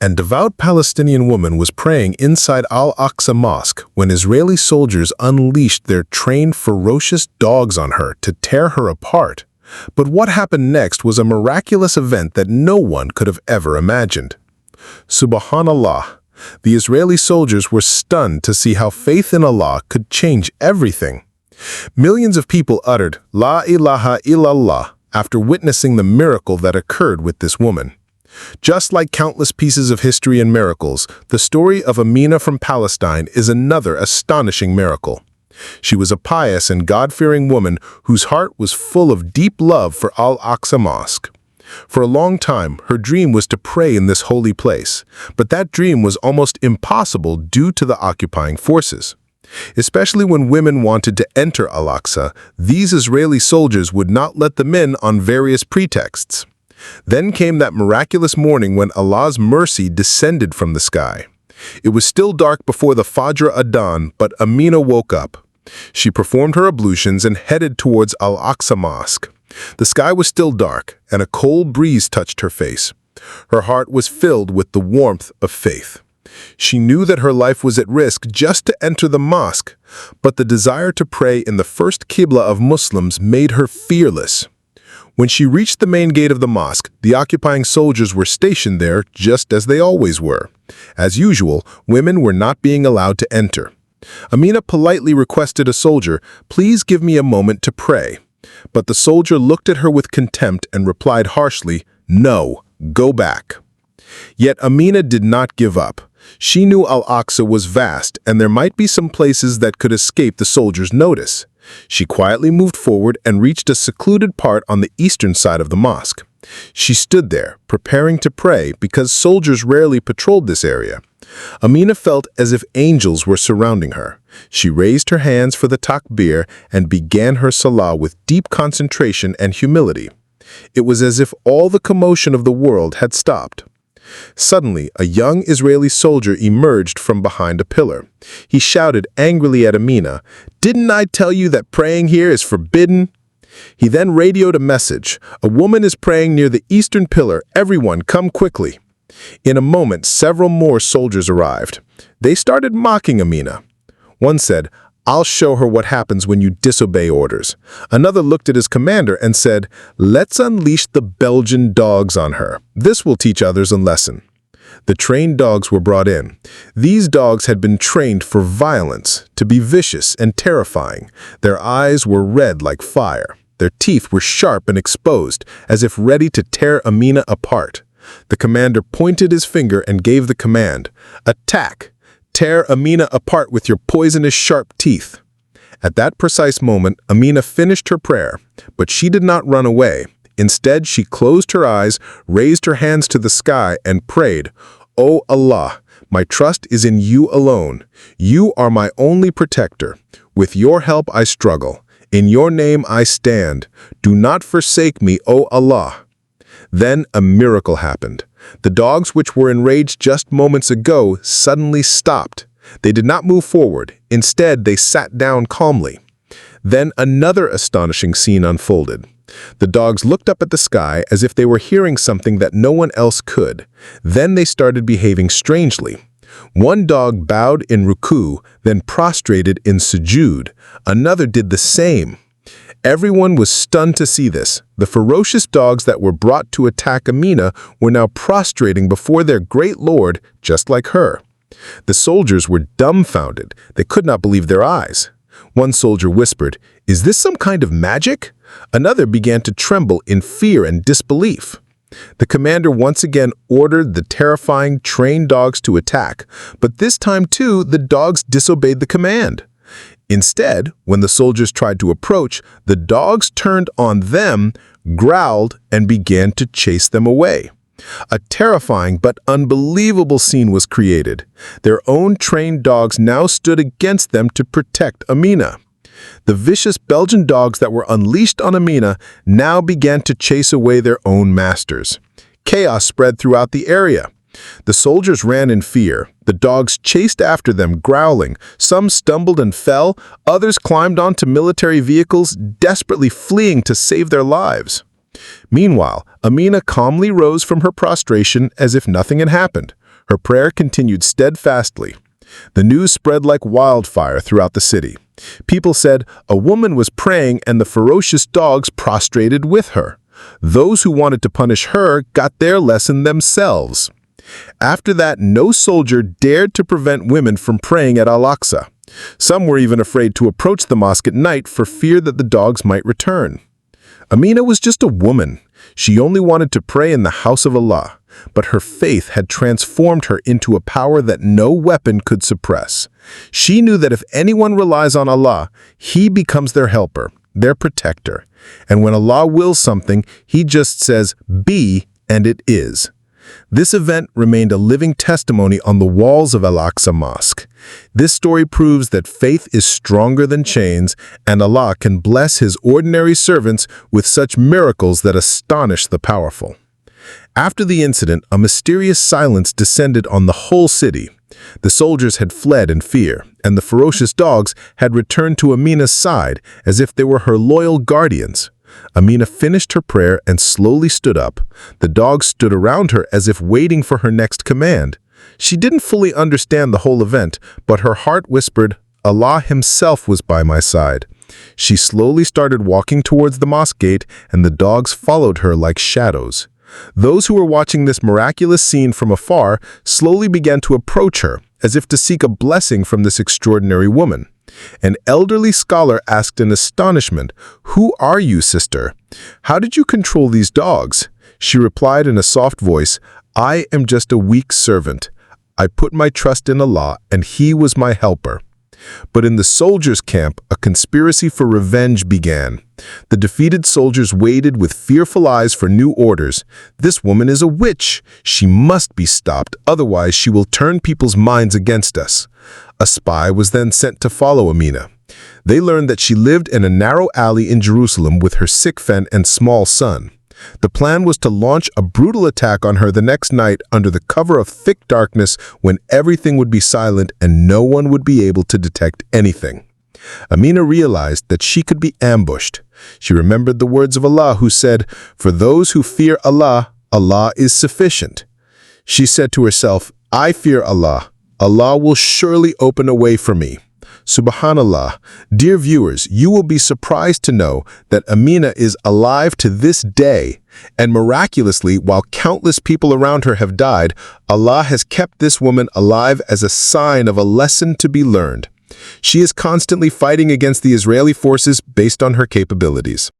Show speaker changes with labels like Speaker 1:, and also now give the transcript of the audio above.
Speaker 1: and devout Palestinian woman was praying inside Al-Aqsa Mosque when Israeli soldiers unleashed their trained ferocious dogs on her to tear her apart. But what happened next was a miraculous event that no one could have ever imagined. Subhanallah, the Israeli soldiers were stunned to see how faith in Allah could change everything. Millions of people uttered, "La ilaha illallah," after witnessing the miracle that occurred with this woman. Just like countless pieces of history and miracles, the story of Amina from Palestine is another astonishing miracle. She was a pious and God-fearing woman whose heart was full of deep love for Al-Aqsa Mosque. For a long time, her dream was to pray in this holy place, but that dream was almost impossible due to the occupying forces. Especially when women wanted to enter Al-Aqsa, these Israeli soldiers would not let them in on various pretexts. Then came that miraculous morning when Allah's mercy descended from the sky. It was still dark before the Fajr Adhan, but Amina woke up. She performed her ablutions and headed towards Al-Aqsa Mosque. The sky was still dark, and a cold breeze touched her face. Her heart was filled with the warmth of faith. She knew that her life was at risk just to enter the mosque, but the desire to pray in the first Qibla of Muslims made her fearless. When she reached the main gate of the mosque, the occupying soldiers were stationed there just as they always were. As usual, women were not being allowed to enter. Amina politely requested a soldier, "Please give me a moment to pray." But the soldier looked at her with contempt and replied harshly, "No, go back." Yet Amina did not give up. She knew Al-Aqsa was vast and there might be some places that could escape the soldiers' notice. She quietly moved forward and reached a secluded part on the eastern side of the mosque. She stood there, preparing to pray because soldiers rarely patrolled this area. Amina felt as if angels were surrounding her. She raised her hands for the takbir and began her salah with deep concentration and humility. It was as if all the commotion of the world had stopped. Suddenly, a young Israeli soldier emerged from behind a pillar. He shouted angrily at Amina, "Didn't I tell you that praying here is forbidden?" He then radioed a message, "A woman is praying near the eastern pillar. Everyone, come quickly." In a moment, several more soldiers arrived. They started mocking Amina. One said, "I'll show her what happens when you disobey orders." Another looked at his commander and said, "Let's unleash the Belgian dogs on her. This will teach others a lesson." The trained dogs were brought in. These dogs had been trained for violence, to be vicious and terrifying. Their eyes were red like fire. Their teeth were sharp and exposed, as if ready to tear Amina apart. The commander pointed his finger and gave the command, "Attack! Tear Amina apart with your poisonous sharp teeth." At that precise moment, Amina finished her prayer, but she did not run away. Instead, she closed her eyes, raised her hands to the sky, and prayed, "O Allah, my trust is in you alone. You are my only protector. With your help I struggle. In your name I stand. Do not forsake me, O Allah." Then a miracle happened. The dogs, which were enraged just moments ago, suddenly stopped. They did not move forward. Instead, they sat down calmly. Then another astonishing scene unfolded. The dogs looked up at the sky as if they were hearing something that no one else could. Then they started behaving strangely. One dog bowed in ruku, then prostrated in sujood. Another did the same. Everyone was stunned to see this. The ferocious dogs that were brought to attack Amina were now prostrating before their great lord, just like her. The soldiers were dumbfounded. They could not believe their eyes. One soldier whispered, "Is this some kind of magic?" Another began to tremble in fear and disbelief. The commander once again ordered the terrifying, trained dogs to attack, but this time too, the dogs disobeyed the command. Instead, when the soldiers tried to approach, the dogs turned on them, growled, and began to chase them away. A terrifying but unbelievable scene was created. Their own trained dogs now stood against them to protect Amina. The vicious Belgian dogs that were unleashed on Amina now began to chase away their own masters. Chaos spread throughout the area. The soldiers ran in fear. The dogs chased after them, growling. Some stumbled and fell. Others climbed onto military vehicles, desperately fleeing to save their lives. Meanwhile, Amina calmly rose from her prostration as if nothing had happened. Her prayer continued steadfastly. The news spread like wildfire throughout the city. People said a woman was praying and the ferocious dogs prostrated with her. Those who wanted to punish her got their lesson themselves. After that, no soldier dared to prevent women from praying at Al-Aqsa. Some were even afraid to approach the mosque at night for fear that the dogs might return. Amina was just a woman. She only wanted to pray in the house of Allah, but her faith had transformed her into a power that no weapon could suppress. She knew that if anyone relies on Allah, He becomes their helper, their protector. And when Allah wills something, He just says, "Be," and it is. This event remained a living testimony on the walls of Al-Aqsa Mosque. This story proves that faith is stronger than chains, and Allah can bless His ordinary servants with such miracles that astonish the powerful. After the incident, a mysterious silence descended on the whole city. The soldiers had fled in fear, and the ferocious dogs had returned to Amina's side as if they were her loyal guardians. Amina finished her prayer and slowly stood up. The dogs stood around her as if waiting for her next command. She didn't fully understand the whole event, but her heart whispered, "Allah Himself was by my side." She slowly started walking towards the mosque gate, and the dogs followed her like shadows. Those who were watching this miraculous scene from afar slowly began to approach her, as if to seek a blessing from this extraordinary woman. An elderly scholar asked in astonishment, "Who are you, sister? How did you control these dogs?" She replied in a soft voice, "I am just a weak servant. I put my trust in Allah, and He was my helper." But in the soldiers' camp, a conspiracy for revenge began. The defeated soldiers waited with fearful eyes for new orders. "This woman is a witch. She must be stopped, otherwise she will turn people's minds against us." A spy was then sent to follow Amina. They learned that she lived in a narrow alley in Jerusalem with her sycophant and small son. The plan was to launch a brutal attack on her the next night under the cover of thick darkness when everything would be silent and no one would be able to detect anything. Amina realized that she could be ambushed. She remembered the words of Allah who said, "For those who fear Allah, Allah is sufficient." She said to herself, "I fear Allah. Allah will surely open a way for me." Subhanallah. Dear viewers, you will be surprised to know that Amina is alive to this day, and miraculously, while countless people around her have died, Allah has kept this woman alive as a sign of a lesson to be learned. She is constantly fighting against the Israeli forces based on her capabilities.